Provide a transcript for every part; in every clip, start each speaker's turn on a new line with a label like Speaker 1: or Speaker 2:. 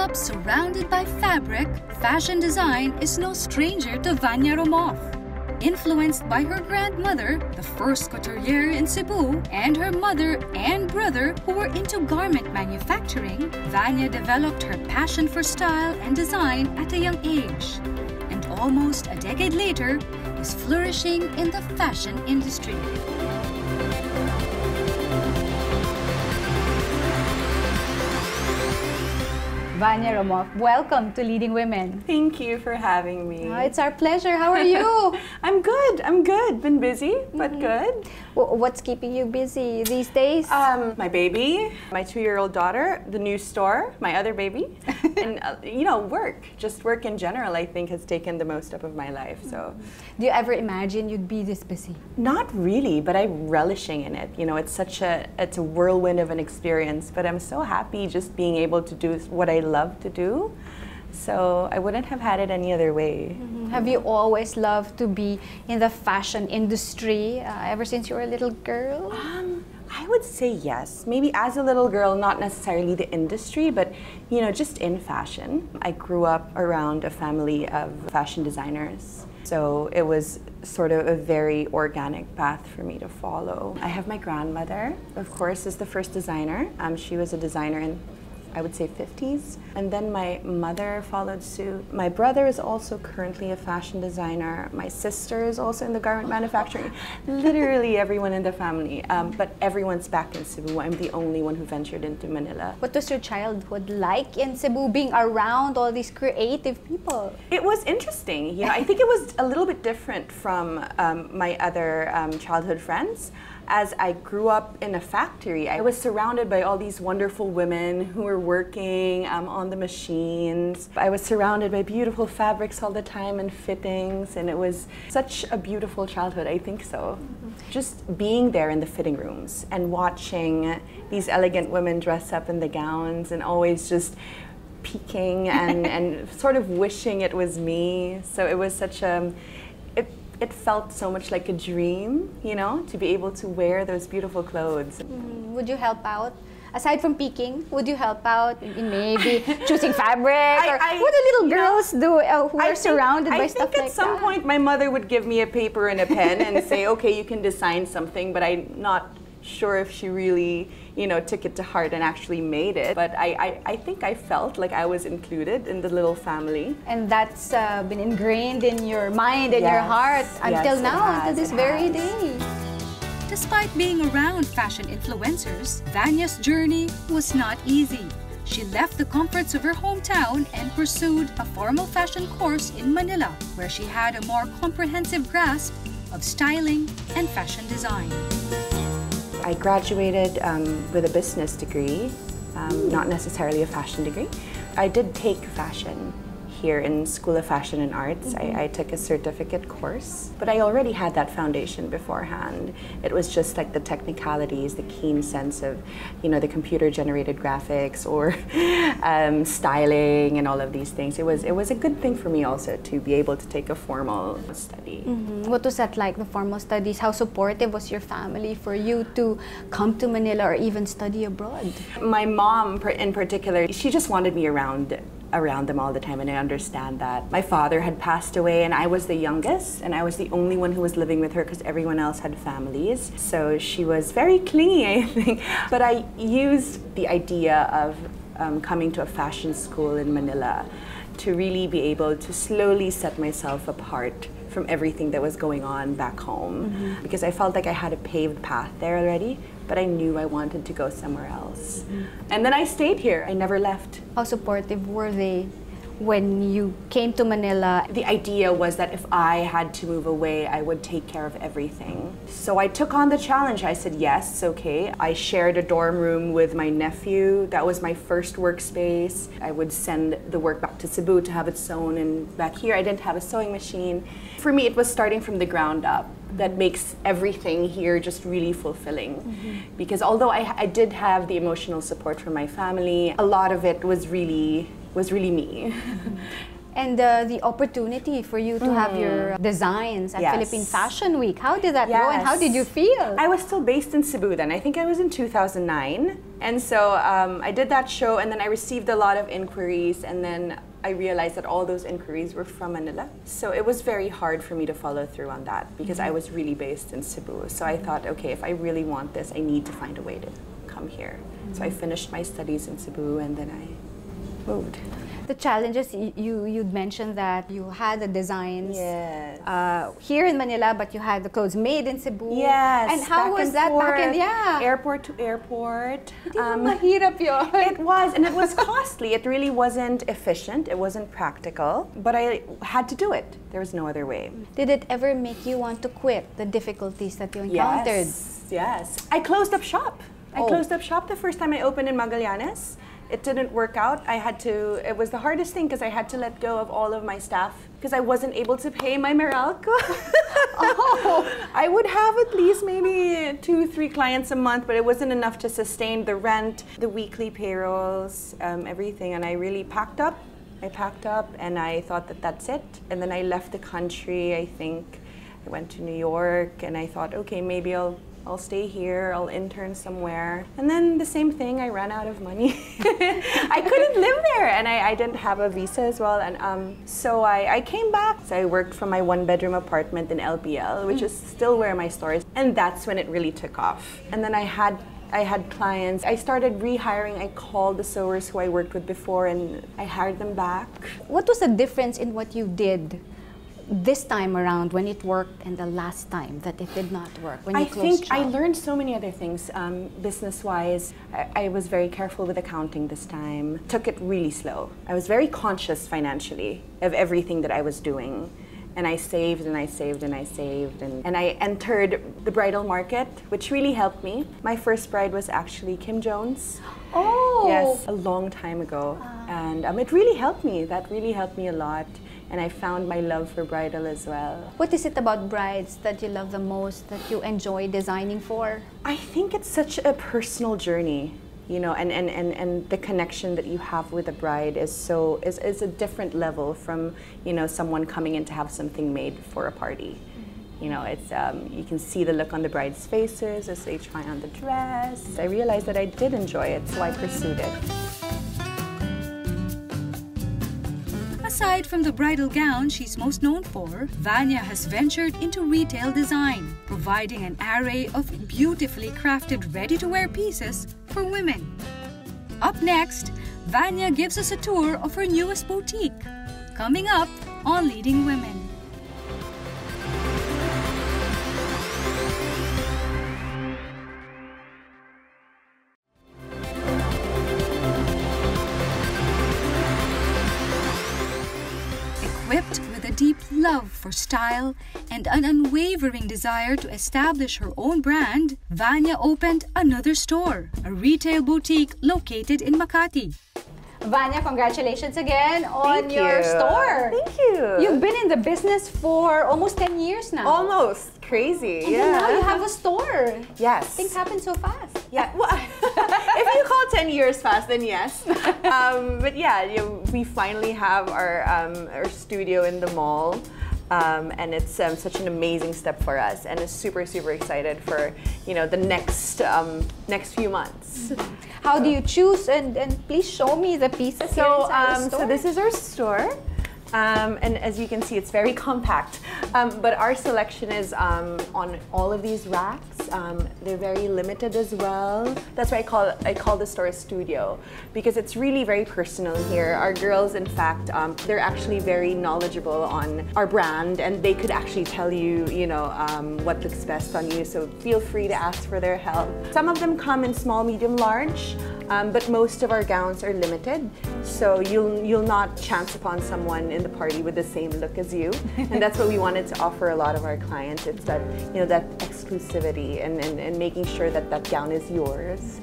Speaker 1: up surrounded by fabric, fashion design is no stranger to Vania Romoff. Influenced by her grandmother, the first couturier in Cebu, and her mother and brother who were into garment manufacturing, Vania developed her passion for style and design at a young age. And almost a decade later, is flourishing in the fashion industry. Vania Romoff, welcome to Leading Women.
Speaker 2: Thank you for having me.
Speaker 1: It's our pleasure. How are you?
Speaker 2: I'm good. Been busy, but good.
Speaker 1: What's keeping you busy these days?
Speaker 2: My baby, my 2-year-old daughter, the new store, my other baby, and work. Just work in general, I think, has taken the most up of my life. So,
Speaker 1: do you ever imagine you'd be this busy?
Speaker 2: Not really, but I'm relishing in it. You know, it's a whirlwind of an experience. But I'm so happy just being able to do what I love to do. So I wouldn't have had it any other way.
Speaker 1: Have you always loved to be in the fashion industry ever since you were a little girl?
Speaker 2: I would say yes. Maybe as a little girl, not necessarily the industry, but just in fashion. I grew up around a family of fashion designers. So it was sort of a very organic path for me to follow. I have my grandmother, of course, is the first designer. She was a designer in, I would say, 50s. And then my mother followed suit. My brother is also currently a fashion designer. My sister is also in the garment manufacturing. Literally everyone in the family. But everyone's back in Cebu. I'm the only one who ventured into Manila.
Speaker 1: What was your childhood like in Cebu, being around all these creative people?
Speaker 2: It was interesting. I think it was a little bit different from my other childhood friends. As I grew up in a factory, I was surrounded by all these wonderful women who were working on the machines. I was surrounded by beautiful fabrics all the time and fittings, and it was such a beautiful childhood, I think so. Just being there in the fitting rooms and watching these elegant women dress up in the gowns and always just peeking and sort of wishing it was me. So it was such it felt so much like a dream, to be able to wear those beautiful clothes.
Speaker 1: Would you help out? Aside from peeking, would you help out in maybe choosing fabric? What do little girls do who are surrounded by stuff like that?
Speaker 2: I think at some point my mother would give me a paper and a pen and say, okay, you can design something, but I'm not sure if she really, took it to heart and actually made it. But I think I felt like I was included in the little family.
Speaker 1: And that's been ingrained in your mind and your heart until now, until this very day. Despite being around fashion influencers, Vania's journey was not easy. She left the comforts of her hometown and pursued a formal fashion course in Manila, where she had a more comprehensive grasp of styling and fashion design.
Speaker 2: I graduated with a business degree, not necessarily a fashion degree. I did take fashion here in School of Fashion and Arts. I took a certificate course, but I already had that foundation beforehand. It was just like the technicalities, the keen sense of, the computer-generated graphics or styling and all of these things. It was a good thing for me also to be able to take a formal study.
Speaker 1: What was that like, the formal studies? How supportive was your family for you to come to Manila or even study abroad?
Speaker 2: My mom in particular, she just wanted me around them all the time, and I understand that. My father had passed away and I was the youngest, and I was the only one who was living with her because everyone else had families. So she was very clingy, I think. But I used the idea of coming to a fashion school in Manila to really be able to slowly set myself apart from everything that was going on back home. Because I felt like I had a paved path there already, but I knew I wanted to go somewhere else. And then I stayed here. I never left.
Speaker 1: How supportive were they when you came to Manila?
Speaker 2: The idea was that if I had to move away, I would take care of everything. So I took on the challenge. I said, yes, okay. I shared a dorm room with my nephew. That was my first workspace. I would send the work back to Cebu to have it sewn, and back here I didn't have a sewing machine. For me, it was starting from the ground up. That makes everything here just really fulfilling. Because although I did have the emotional support from my family, a lot of it was really me.
Speaker 3: And the opportunity for you to have your designs at Philippine Fashion Week. How did that go and how did you feel?
Speaker 2: I was still based in Cebu then. I think I was in 2009. And so I did that show and then I received a lot of inquiries and then I realized that all those inquiries were from Manila. So it was very hard for me to follow through on that because I was really based in Cebu. So I thought, okay, if I really want this, I need to find a way to come here. So I finished my studies in Cebu and then I moved.
Speaker 3: The challenges, you'd mentioned that you had the designs here in Manila, but you had the clothes made in Cebu.
Speaker 2: Yes.
Speaker 3: And how was that back in,
Speaker 2: airport to airport.
Speaker 3: Mahirap yun.
Speaker 2: It was, and it was costly. It really wasn't efficient. It wasn't practical, but I had to do it. There was no other way.
Speaker 3: Did it ever make you want to quit the difficulties that you encountered?
Speaker 2: Yes. I closed up shop. I closed up shop the first time I opened in Magallanes. It didn't work out. It was the hardest thing because I had to let go of all of my staff because I wasn't able to pay my Meralco. I would have at least maybe 2-3 clients a month, but it wasn't enough to sustain the rent, the weekly payrolls, everything. And I really packed up. I packed up and I thought that that's it. And then I left the country, I think. I went to New York and I thought, okay, maybe I'll stay here, I'll intern somewhere. And then the same thing, I ran out of money. I couldn't live there and I didn't have a visa as well. And so I came back. So I worked from my 1-bedroom apartment in LBL, which is still where my store is. And that's when it really took off. And then I had clients. I started rehiring. I called the sewers who I worked with before and I hired them back.
Speaker 3: What was the difference in what you did this time around when it worked and the last time that it did not work when you closed shop?
Speaker 2: I learned so many other things business-wise. I was very careful with accounting this time. Took it really slow. I was very conscious financially of everything that I was doing. And I saved and I saved and I saved. And I entered the bridal market, which really helped me. My first bride was actually Kim Jones.
Speaker 3: Oh!
Speaker 2: Yes, a long time ago. And it really helped me. That really helped me a lot. And I found my love for bridal as well.
Speaker 3: What is it about brides that you love the most, that you enjoy designing for?
Speaker 2: I think it's such a personal journey, you know, and the connection that you have with a bride is a different level from, you know, someone coming in to have something made for a party. You know, it's you can see the look on the bride's faces as they try on the dress. I realized that I did enjoy it, so I pursued it.
Speaker 1: Aside from the bridal gown she's most known for, Vania has ventured into retail design, providing an array of beautifully crafted ready-to-wear pieces for women. Up next, Vania gives us a tour of her newest boutique, coming up on Leading Women. Equipped with a deep love for style and an unwavering desire to establish her own brand, Vania opened another store, a retail boutique located in Makati.
Speaker 3: Vania, congratulations again on your store.
Speaker 2: Thank you.
Speaker 3: You've been in the business for almost 10 years now.
Speaker 2: Almost. Crazy.
Speaker 3: And then now you have a store.
Speaker 2: Yes.
Speaker 3: Things happen so fast.
Speaker 2: Yeah. Well, if you call 10 years fast, then yes. But yeah, we finally have our studio in the mall. And it's such an amazing step for us, and it's super excited for the next few months.
Speaker 3: How do you choose? And please show me the pieces here inside the store.
Speaker 2: So this is our store. And as you can see, it's very compact. But our selection is on all of these racks. They're very limited as well. That's why I call the store a studio, because it's really very personal here. Our girls, in fact, they're actually very knowledgeable on our brand, and they could actually tell you, what looks best on you. So feel free to ask for their help. Some of them come in small, medium, large. But most of our gowns are limited, so you'll not chance upon someone in the party with the same look as you, and that's what we wanted to offer a lot of our clients. It's that that exclusivity and making sure that that gown is yours.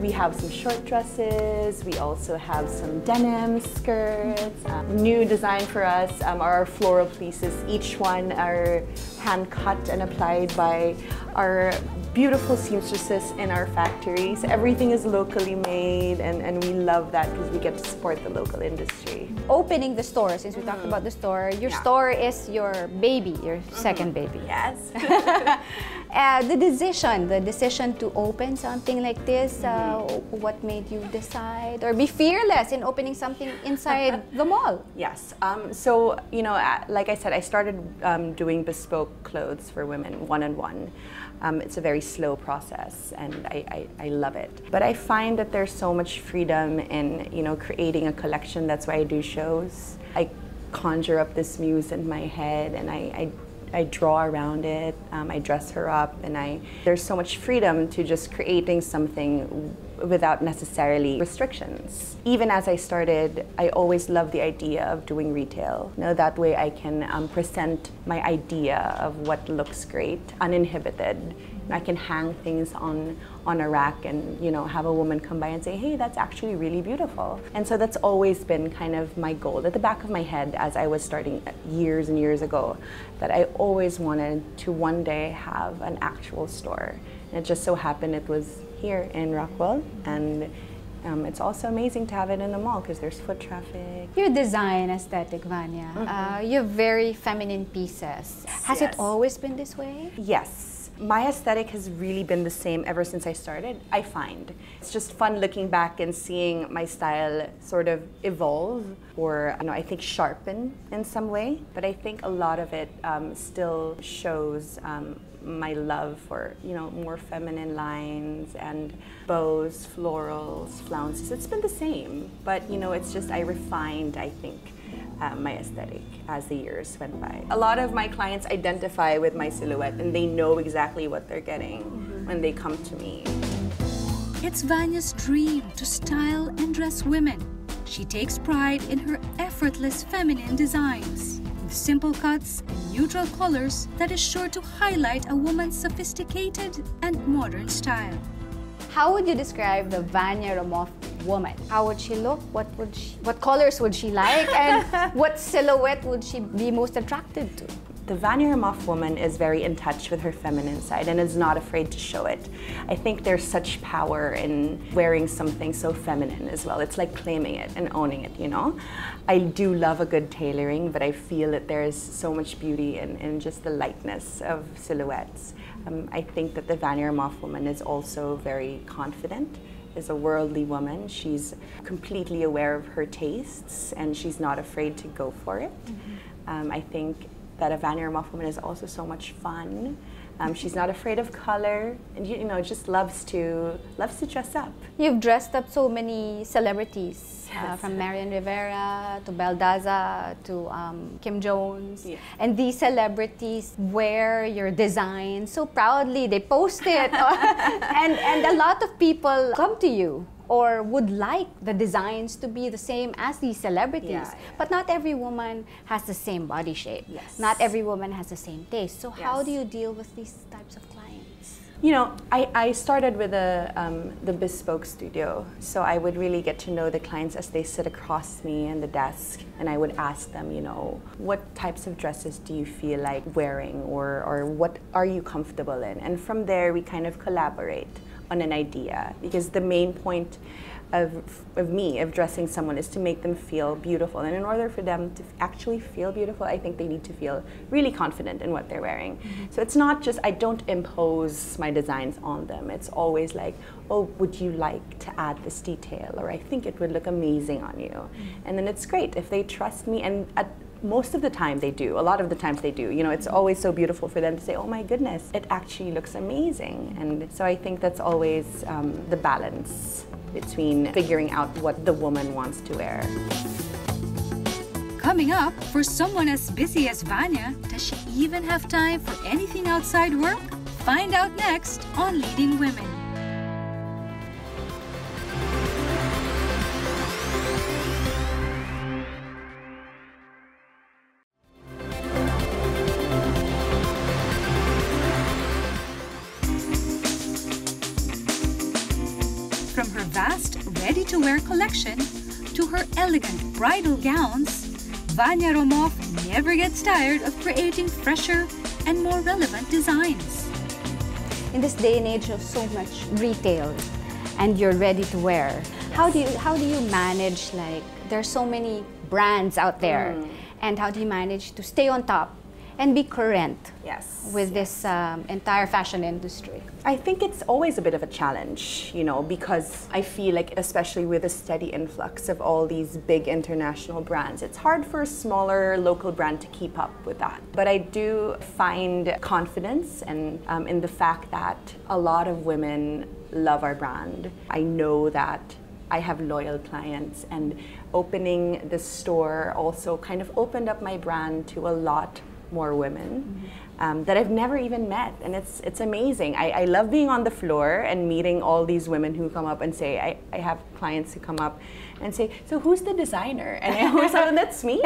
Speaker 2: We have some short dresses. We also have some denim skirts. New design for us are our floral pieces. Each one are hand cut and applied by our beautiful seamstresses in our factories. Everything is locally made, and we love that because we get to support the local industry.
Speaker 3: Opening the store, since we talked about the store, your store is your baby, your second baby.
Speaker 2: Yes.
Speaker 3: The decision to open something like this, what made you decide or be fearless in opening something inside the mall?
Speaker 2: Yes. So, you know, like I said, I started doing bespoke clothes for women, one-on-one. It's a very slow process, and I love it. But I find that there's so much freedom in, you know, creating a collection. That's why I do shows. I conjure up this muse in my head, and I draw around it. I dress her up, and there's so much freedom to just creating something without necessarily restrictions. Even as I started, I always loved the idea of doing retail. You know, that way I can present my idea of what looks great, uninhibited. I can hang things on a rack and, you know, have a woman come by and say, hey, that's actually really beautiful. And so that's always been kind of my goal at the back of my head as I was starting years and years ago, that I always wanted to one day have an actual store. And it just so happened it was here in Rockwell, and it's also amazing to have it in the mall because there's foot traffic.
Speaker 3: Your design aesthetic, Vania, you have very feminine pieces. Has it always been this way?
Speaker 2: Yes. My aesthetic has really been the same ever since I started, I find. It's just fun looking back and seeing my style sort of evolve or, you know, I think sharpen in some way. But I think a lot of it still shows my love for, you know, more feminine lines and bows, florals, flounces. It's been the same, but, you know, it's just I refined, I think, my aesthetic as the years went by. A lot of my clients identify with my silhouette, and they know exactly what they're getting when they come to me.
Speaker 1: It's Vania's dream to style and dress women. She takes pride in her effortless feminine designs, with simple cuts and neutral colors that is sure to highlight a woman's sophisticated and modern style.
Speaker 3: How would you describe the Vania Romoff woman? How would she look? What colors would she like? And what silhouette would she be most attracted to?
Speaker 2: The Vania Romoff woman is very in touch with her feminine side and is not afraid to show it. I think there's such power in wearing something so feminine as well. It's like claiming it and owning it, you know? I do love a good tailoring, but I feel that there's so much beauty in just the lightness of silhouettes. I think that the Vania Romoff woman is also very confident, is a worldly woman. She's completely aware of her tastes, and she's not afraid to go for it. I think that a Vania Romoff woman is also so much fun. She's not afraid of color, and you know, just loves to dress up.
Speaker 3: You've dressed up so many celebrities, from Marian Rivera to Baldaza to Kim Jones, and these celebrities wear your design so proudly. They post it, and a lot of people come to you or would like the designs to be the same as these celebrities. But not every woman has the same body shape. Not every woman has the same taste. So how do you deal with these types of clients?
Speaker 2: You know, I started with the bespoke studio, so I would really get to know the clients as they sit across me in the desk, and I would ask them, you know, what types of dresses do you feel like wearing, or what are you comfortable in? And from there, we kind of collaborate on an idea, because the main point of dressing someone is to make them feel beautiful, and in order for them to actually feel beautiful, I think they need to feel really confident in what they're wearing. So it's not just, I don't impose my designs on them. It's always like, oh, would you like to add this detail, or I think it would look amazing on you. And then it's great if they trust me, and most of the time they do. A lot of the times they do. You know, it's always so beautiful for them to say, oh my goodness, it actually looks amazing. And so I think that's always the balance between figuring out what the woman wants to wear.
Speaker 1: Coming up, for someone as busy as Vania, does she even have time for anything outside work? Find out next on Leading Women. From her vast, ready-to-wear collection to her elegant bridal gowns, Vania Romoff never gets tired of creating fresher and more relevant designs.
Speaker 3: in this day and age of so much retail and you're ready to wear, how do you manage, like, there's so many brands out there, and how do you manage to stay on top and be current with this entire fashion industry?
Speaker 2: I think it's always a bit of a challenge, you know, because I feel like, especially with a steady influx of all these big international brands, it's hard for a smaller local brand to keep up with that. But I do find confidence and in the fact that a lot of women love our brand. I know that I have loyal clients, and opening this store also kind of opened up my brand to a lot more women that I've never even met, and it's amazing. I love being on the floor and meeting all these women who come up and say, I have clients who come up and say, so who's the designer? And I always say, that's me.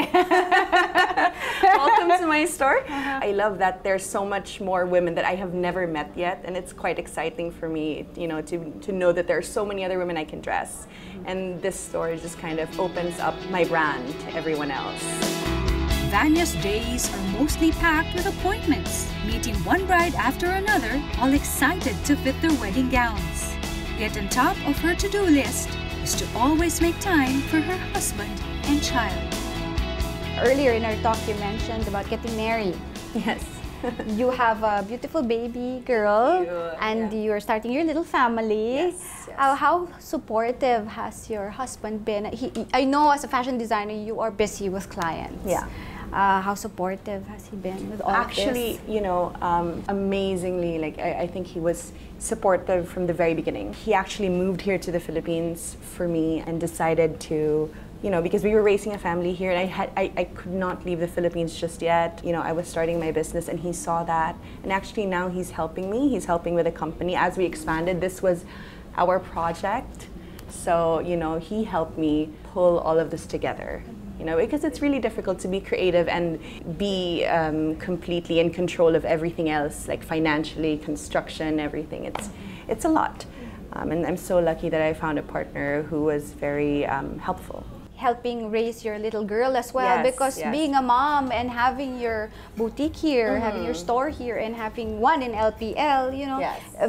Speaker 2: Welcome to my store. I love that there's so much more women that I have never met yet, and it's quite exciting for me, you know, to know that there are so many other women I can dress. And this store just kind of opens up my brand to everyone else.
Speaker 1: Vania's days are mostly packed with appointments, meeting one bride after another, all excited to fit their wedding gowns. Yet on top of her to-do list is to always make time for her husband and child.
Speaker 3: Earlier in our talk, you mentioned about getting married.
Speaker 2: Yes.
Speaker 3: You have a beautiful baby girl, and you're starting your little family.
Speaker 2: Yes.
Speaker 3: How supportive has your husband been? I know as a fashion designer, you are busy with clients.
Speaker 2: Yeah.
Speaker 3: How supportive has he been with all of this?
Speaker 2: Actually, you know, amazingly, like I think he was supportive from the very beginning. He actually moved here to the Philippines for me and decided to, you know, because we were raising a family here, and I could not leave the Philippines just yet. You know, I was starting my business, and he saw that. And actually now he's helping me. He's helping with the company as we expanded. This was our project. So, you know, he helped me pull all of this together. You know, because it's really difficult to be creative and be completely in control of everything else, like financially, construction, everything. It's a lot. And I'm so lucky that I found a partner who was very helpful.
Speaker 3: Helping raise your little girl as well, because being a mom and having your boutique here, having your store here, and having one in LPL, you know,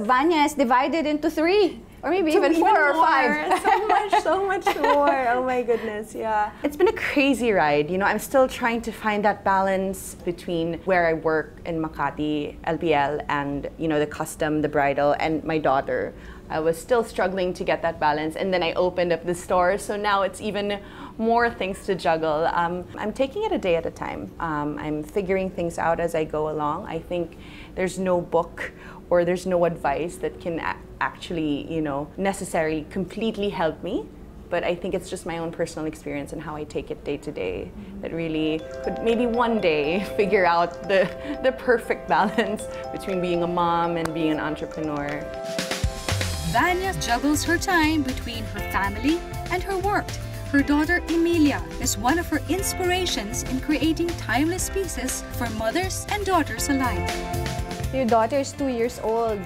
Speaker 3: Vania is divided into 3. Or maybe even 4 or 5.
Speaker 2: So much more. Oh my goodness, yeah. It's been a crazy ride. You know, I'm still trying to find that balance between where I work in Makati, LPL, and, you know, the custom, the bridal, and my daughter. I was still struggling to get that balance, and then I opened up the store, so now it's even more things to juggle. I'm taking it a day at a time. I'm figuring things out as I go along. I think there's no book or there's no advice that can actually, you know, necessarily completely help me. But I think it's just my own personal experience and how I take it day to day that really could maybe one day figure out the perfect balance between being a mom and being an entrepreneur.
Speaker 1: Vania juggles her time between her family and her work. Her daughter Emilia is one of her inspirations in creating timeless pieces for mothers and daughters alike.
Speaker 3: Your daughter is 2 years old.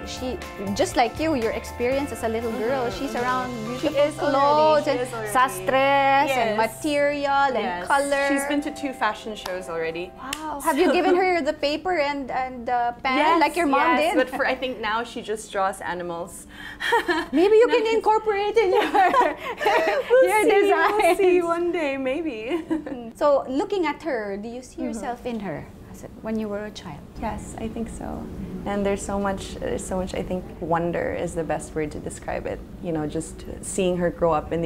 Speaker 3: She, just like you, your experience as a little girl, she's around beautiful clothes and sastres and material and color.
Speaker 2: She's been to 2 fashion shows already.
Speaker 3: Wow. Have you given her the paper and pen like your mom did?
Speaker 2: But I think now she just draws animals.
Speaker 3: Maybe you can incorporate in your design.
Speaker 2: We'll see one day, maybe.
Speaker 3: So looking at her, do you see yourself in her when you were a child?
Speaker 2: Yes, I think so. And there's so much, I think wonder is the best word to describe it. You know, just seeing her grow up in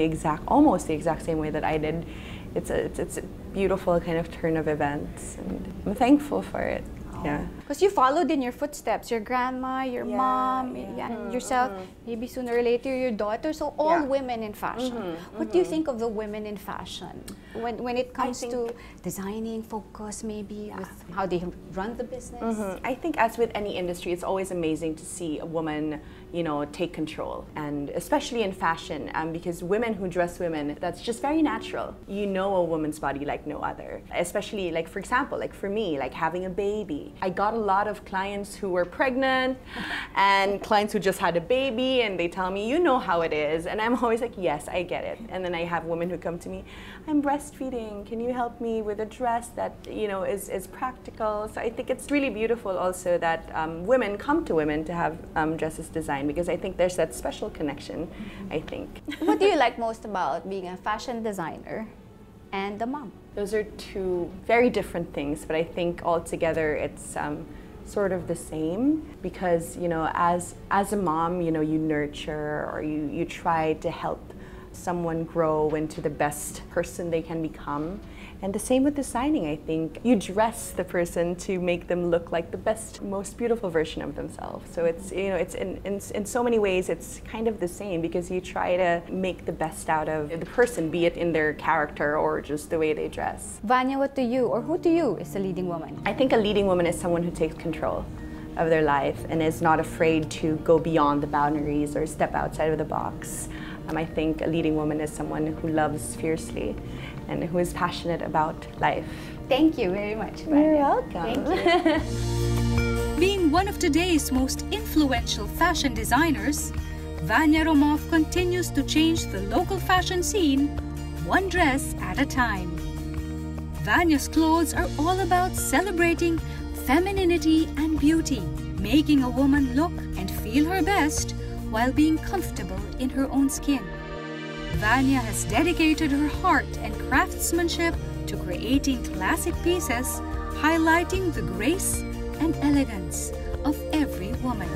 Speaker 2: almost the exact same way that I did. It's a beautiful kind of turn of events, and I'm thankful for it. Yeah.
Speaker 3: Because you followed in your footsteps, your grandma, your mom, and yourself, maybe sooner or later your daughter, so all women in fashion. What do you think of the women in fashion? When it comes to designing, focus maybe, with how they run the business?
Speaker 2: I think as with any industry, it's always amazing to see a woman, you know, take control. And especially in fashion, because women who dress women, that's just very natural. You know a woman's body like no other. Especially, like, for example, like for me, like having a baby. I got a lot of clients who were pregnant and clients who just had a baby, and they tell me, you know how it is. And I'm always like, yes, I get it. And then I have women who come to me, I'm breastfeeding. Can you help me with a dress that, you know, is practical? So I think it's really beautiful also that women come to women to have dresses designed, because I think there's that special connection, I think.
Speaker 3: What do you like most about being a fashion designer and a mom?
Speaker 2: Those are two very different things, but I think altogether it's sort of the same, because, you know, as a mom, you know, you nurture, or you try to help someone grow into the best person they can become. And the same with designing, I think. You dress the person to make them look like the best, most beautiful version of themselves. So it's, you know, it's in so many ways, it's kind of the same, because you try to make the best out of the person, be it in their character or just the way they dress.
Speaker 3: Vania, what to you, or who to you is a leading woman?
Speaker 2: I think a leading woman is someone who takes control of their life and is not afraid to go beyond the boundaries or step outside of the box. I think a leading woman is someone who loves fiercely and who is passionate about life.
Speaker 3: Thank you very much, Vania.
Speaker 2: You're welcome.
Speaker 3: Thank you.
Speaker 1: Being one of today's most influential fashion designers, Vania Romoff continues to change the local fashion scene one dress at a time. Vania's clothes are all about celebrating femininity and beauty, making a woman look and feel her best while being comfortable in her own skin. Vania has dedicated her heart and craftsmanship to creating classic pieces, highlighting the grace and elegance of every woman.